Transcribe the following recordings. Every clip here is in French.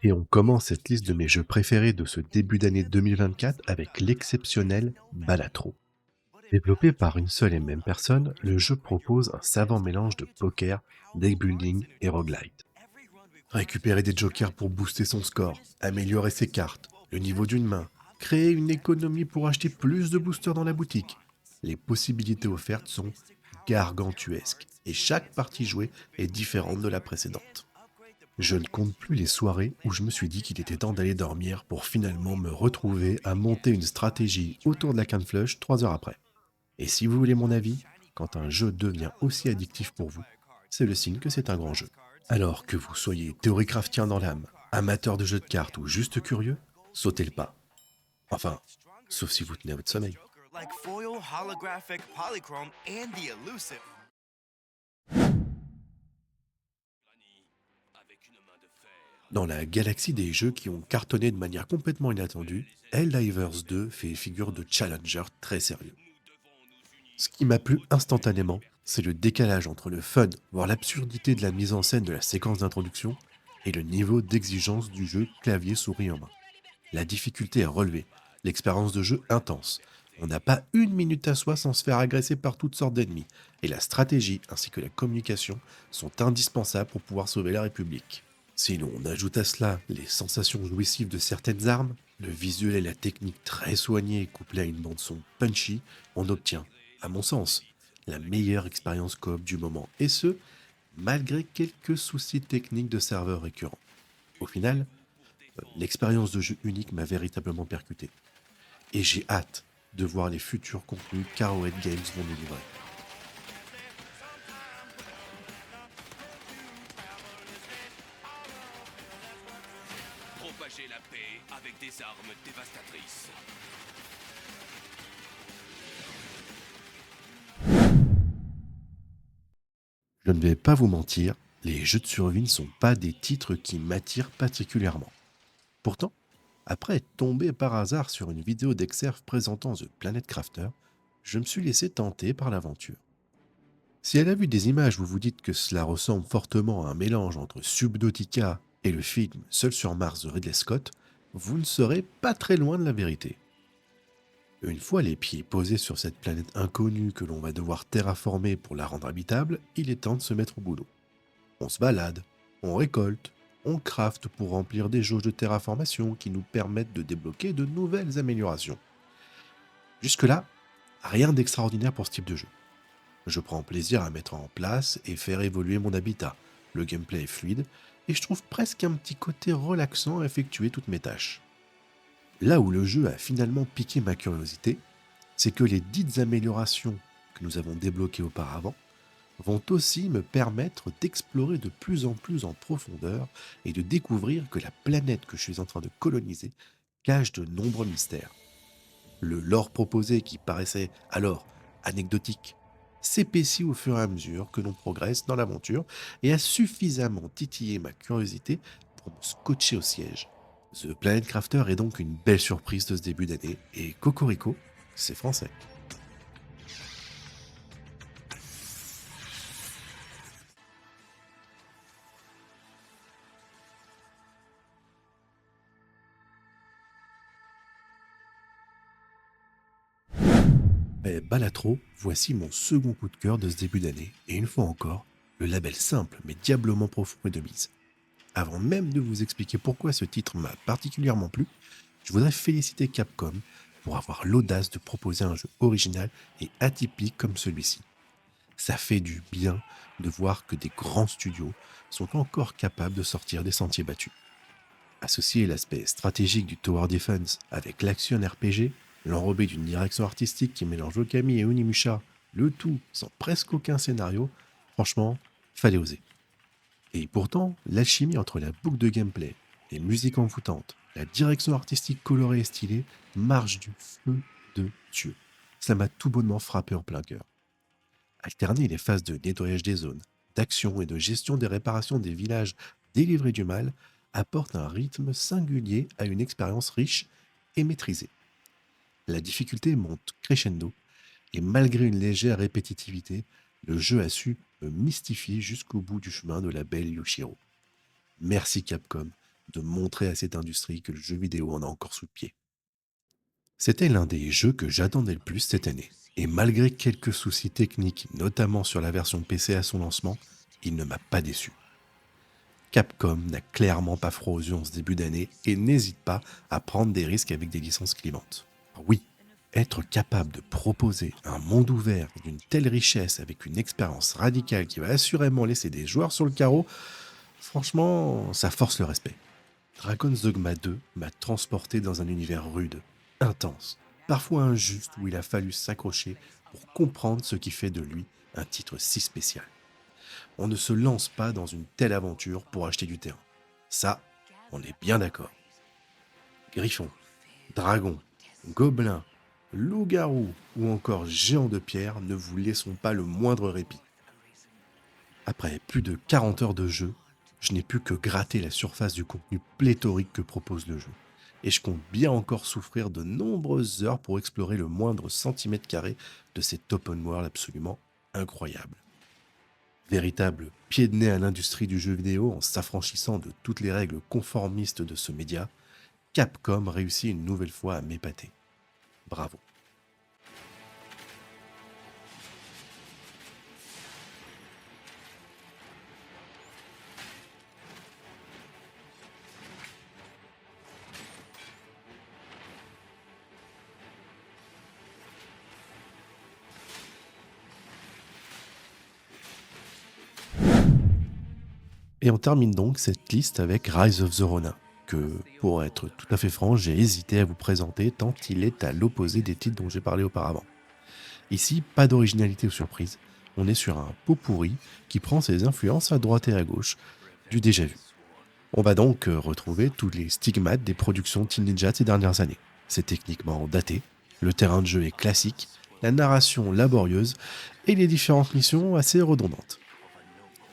Et on commence cette liste de mes jeux préférés de ce début d'année 2024 avec l'exceptionnel Balatro. Développé par une seule et même personne, le jeu propose un savant mélange de poker, deck building et roguelite. Récupérer des jokers pour booster son score, améliorer ses cartes, le niveau d'une main, créer une économie pour acheter plus de boosters dans la boutique. Les possibilités offertes sont gargantuesques et chaque partie jouée est différente de la précédente. Je ne compte plus les soirées où je me suis dit qu'il était temps d'aller dormir pour finalement me retrouver à monter une stratégie autour de la canne flush 3 heures après. Et si vous voulez mon avis, quand un jeu devient aussi addictif pour vous, c'est le signe que c'est un grand jeu. Alors que vous soyez théoricraftien dans l'âme, amateur de jeux de cartes ou juste curieux, sautez le pas. Enfin, sauf si vous tenez à votre sommeil. Like foil, holographic, polychrome, and the elusive. Dans la galaxie des jeux qui ont cartonné de manière complètement inattendue, Helldivers 2 fait figure de challenger très sérieux. Ce qui m'a plu instantanément, c'est le décalage entre le fun, voire l'absurdité de la mise en scène de la séquence d'introduction, et le niveau d'exigence du jeu clavier-souris en main. La difficulté est relevée, l'expérience de jeu intense. On n'a pas une minute à soi sans se faire agresser par toutes sortes d'ennemis, et la stratégie ainsi que la communication sont indispensables pour pouvoir sauver la République. Si l'on ajoute à cela les sensations jouissives de certaines armes, le visuel et la technique très soignée couplés à une bande-son punchy, on obtient, à mon sens, la meilleure expérience coop du moment, et ce, malgré quelques soucis techniques de serveurs récurrents. Au final, l'expérience de jeu unique m'a véritablement percuté, et j'ai hâte de voir les futurs contenus qu'Arrowhead Games vont nous livrer. Propager la paix avec des armes dévastatrices. Je ne vais pas vous mentir, les jeux de survie ne sont pas des titres qui m'attirent particulièrement. Pourtant, après être tombé par hasard sur une vidéo d'Exerf présentant The Planet Crafter, je me suis laissé tenter par l'aventure. Si à la vue des images vous vous dites que cela ressemble fortement à un mélange entre Subnautica et le film Seul sur Mars de Ridley Scott, vous ne serez pas très loin de la vérité. Une fois les pieds posés sur cette planète inconnue que l'on va devoir terraformer pour la rendre habitable, il est temps de se mettre au boulot. On se balade, on récolte, on crafte pour remplir des jauges de terraformation qui nous permettent de débloquer de nouvelles améliorations. Jusque-là, rien d'extraordinaire pour ce type de jeu. Je prends plaisir à mettre en place et faire évoluer mon habitat. Le gameplay est fluide et je trouve presque un petit côté relaxant à effectuer toutes mes tâches. Là où le jeu a finalement piqué ma curiosité, c'est que les dites améliorations que nous avons débloquées auparavant vont aussi me permettre d'explorer de plus en plus en profondeur et de découvrir que la planète que je suis en train de coloniser cache de nombreux mystères. Le lore proposé qui paraissait alors anecdotique s'épaissit au fur et à mesure que l'on progresse dans l'aventure et a suffisamment titillé ma curiosité pour me scotcher au siège. The Planet Crafter est donc une belle surprise de ce début d'année et Cocorico, c'est français. Mais Balatro, voici mon second coup de cœur de ce début d'année, et une fois encore, le label simple mais diablement profond est de mise. Avant même de vous expliquer pourquoi ce titre m'a particulièrement plu, je voudrais féliciter Capcom pour avoir l'audace de proposer un jeu original et atypique comme celui-ci. Ça fait du bien de voir que des grands studios sont encore capables de sortir des sentiers battus. Associer l'aspect stratégique du Tower Defense avec l'action RPG, l'enrobé d'une direction artistique qui mélange Okami et Onimusha, le tout sans presque aucun scénario, franchement, fallait oser. Et pourtant, l'alchimie entre la boucle de gameplay, les musiques envoûtantes, la direction artistique colorée et stylée marche du feu de Dieu. Ça m'a tout bonnement frappé en plein cœur. Alterner les phases de nettoyage des zones, d'action et de gestion des réparations des villages délivrés du mal apporte un rythme singulier à une expérience riche et maîtrisée. La difficulté monte crescendo et malgré une légère répétitivité, le jeu a su me mystifier jusqu'au bout du chemin de la belle Yoshiro. Merci Capcom de montrer à cette industrie que le jeu vidéo en a encore sous le pied. C'était l'un des jeux que j'attendais le plus cette année. Et malgré quelques soucis techniques, notamment sur la version PC à son lancement, il ne m'a pas déçu. Capcom n'a clairement pas froid aux yeux en ce début d'année et n'hésite pas à prendre des risques avec des licences clivantes. Oui, être capable de proposer un monde ouvert d'une telle richesse avec une expérience radicale qui va assurément laisser des joueurs sur le carreau, franchement, ça force le respect. Dragon's Dogma 2 m'a transporté dans un univers rude, intense, parfois injuste où il a fallu s'accrocher pour comprendre ce qui fait de lui un titre si spécial. On ne se lance pas dans une telle aventure pour acheter du terrain. Ça, on est bien d'accord. Griffon, dragon, gobelin, loup-garou ou encore géant de pierre, ne vous laissons pas le moindre répit. Après plus de 40 heures de jeu, je n'ai pu que gratter la surface du contenu pléthorique que propose le jeu. Et je compte bien encore souffrir de nombreuses heures pour explorer le moindre centimètre carré de cet open world absolument incroyable. Véritable pied de nez à l'industrie du jeu vidéo en s'affranchissant de toutes les règles conformistes de ce média, Capcom réussit une nouvelle fois à m'épater. Bravo. Et on termine donc cette liste avec Rise of the Ronin, que, pour être tout à fait franc, j'ai hésité à vous présenter tant il est à l'opposé des titres dont j'ai parlé auparavant. Ici, pas d'originalité ou surprise, on est sur un pot pourri qui prend ses influences à droite et à gauche, du déjà vu. On va donc retrouver tous les stigmates des productions Team Ninja de ces dernières années. C'est techniquement daté, le terrain de jeu est classique, la narration laborieuse et les différentes missions assez redondantes.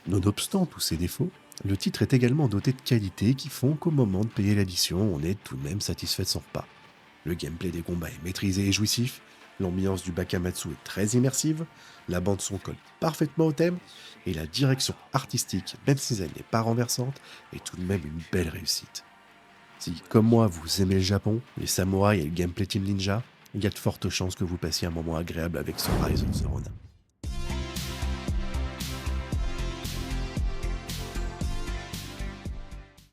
Nonobstant tous ces défauts, le titre est également doté de qualités qui font qu'au moment de payer l'addition, on est tout de même satisfait de son repas. Le gameplay des combats est maîtrisé et jouissif, l'ambiance du Bakamatsu est très immersive, la bande-son colle parfaitement au thème, et la direction artistique, même si elle n'est pas renversante, est tout de même une belle réussite. Si, comme moi, vous aimez le Japon, les samouraïs et le gameplay Team Ninja, il y a de fortes chances que vous passiez un moment agréable avec ce Rise of the Ronin.